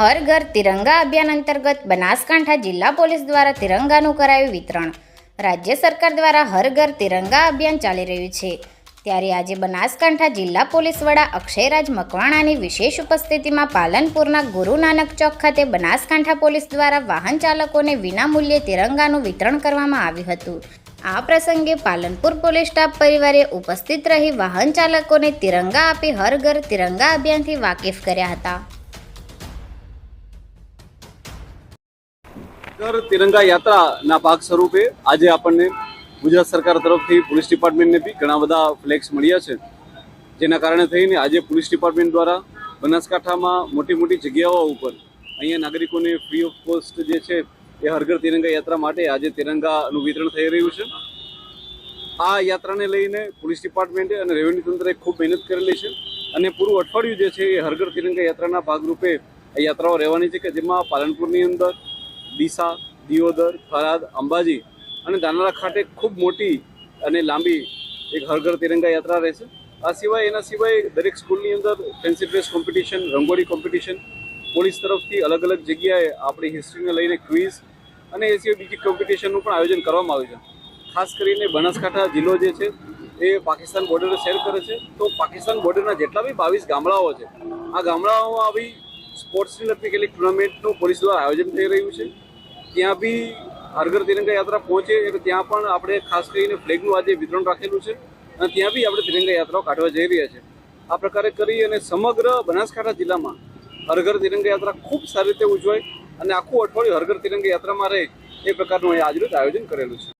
હર ઘર તિરંગા અભિયાન અંતર્ગત બનાસકાંઠા જિલ્લા પોલીસ દ્વારા તિરંગાનું કરાયું વિતરણ। રાજ્ય સરકાર દ્વારા હર ઘર તિરંગા અભિયાન ચાલી રહ્યું છે, ત્યારે આજે બનાસકાંઠા જિલ્લા પોલીસ વડા અક્ષયરાજ મકવાણાની વિશેષ ઉપસ્થિતિમાં પાલનપુરના ગુરુ નાનક ચોક ખાતે બનાસકાંઠા પોલીસ દ્વારા વાહન ચાલકોને વિનામૂલ્યે તિરંગાનું વિતરણ કરવામાં આવ્યું હતું। આ પ્રસંગે પાલનપુર પોલીસ સ્ટાફ પરિવારે ઉપસ્થિત રહી વાહન ચાલકોને તિરંગા આપી હર ઘર તિરંગા અભિયાનથી વાકેફ કર્યા હતા। ઘર તિરંગા યાત્રાના ભાગ સ્વરૂપે આજે આપણને ગુજરાત સરકાર તરફથી પોલીસ ડિપાર્ટમેન્ટને બી ઘણા બધા ફ્લેગ્સ મળ્યા છે, જેના કારણે થઈને આજે પોલીસ ડિપાર્ટમેન્ટ દ્વારા બનાસકાંઠામાં મોટી મોટી જગ્યાઓ ઉપર અહીંયા નાગરિકોને ફ્રી ઓફ કોસ્ટ જે છે એ હર ઘર તિરંગા યાત્રા માટે આજે તિરંગાનું વિતરણ થઈ રહ્યું છે। આ યાત્રાને લઈને પોલીસ ડિપાર્ટમેન્ટે અને રેવન્યુ તંત્રએ ખૂબ મહેનત કરેલી છે અને પૂરું અઠવાડિયું જે છે એ હર ઘર તિરંગા યાત્રાના ભાગરૂપે આ યાત્રાઓ રહેવાની છે, કે જેમાં પાલનપુરની અંદર ડીસા, દિયોદર, થરાદ, અંબાજી અને દાનાળા ખાતે ખૂબ મોટી અને લાંબી એક હર ઘર તિરંગા યાત્રા રહેશે। આ સિવાય એના સિવાય દરેક સ્કૂલની અંદર fancy dress competition, rangoli competition, police તરફથી અલગ અલગ જગ્યાએ આપણી હિસ્ટ્રીને લઈને ક્વિઝ અને એ સિવાય બીજી કોમ્પિટિશનનું પણ આયોજન કરવામાં આવ્યું છે। ખાસ કરીને બનાસકાંઠા જિલ્લો જે છે એ પાકિસ્તાન બોર્ડર શેર કરે છે, તો પાકિસ્તાન બોર્ડરના જેટલા બી 22 ગામડાઓ છે, આ ગામડાઓમાં આવી સ્પોર્ટ્સને લગતી કેટલીક ટુર્નામેન્ટનું પોલીસ દ્વારા આયોજન થઈ રહ્યું છે। ત્યાં બી હર ઘર તિરંગા યાત્રા પહોંચે એટલે ત્યાં પણ આપણે ખાસ કરીને ફ્લેગનું આજે વિતરણ રાખેલું છે અને ત્યાં બી આપણે તિરંગા યાત્રાઓ કાઢવા જઈ રહ્યા છે। આ પ્રકારે કરી અને સમગ્ર બનાસકાંઠા જિલ્લામાં હર ઘર તિરંગા યાત્રા ખૂબ સારી રીતે ઉજવાય અને આખું અઠવાડિયું હર ઘર તિરંગા યાત્રામાં રહે એ પ્રકારનું આજરોજ આયોજન કરેલું છે।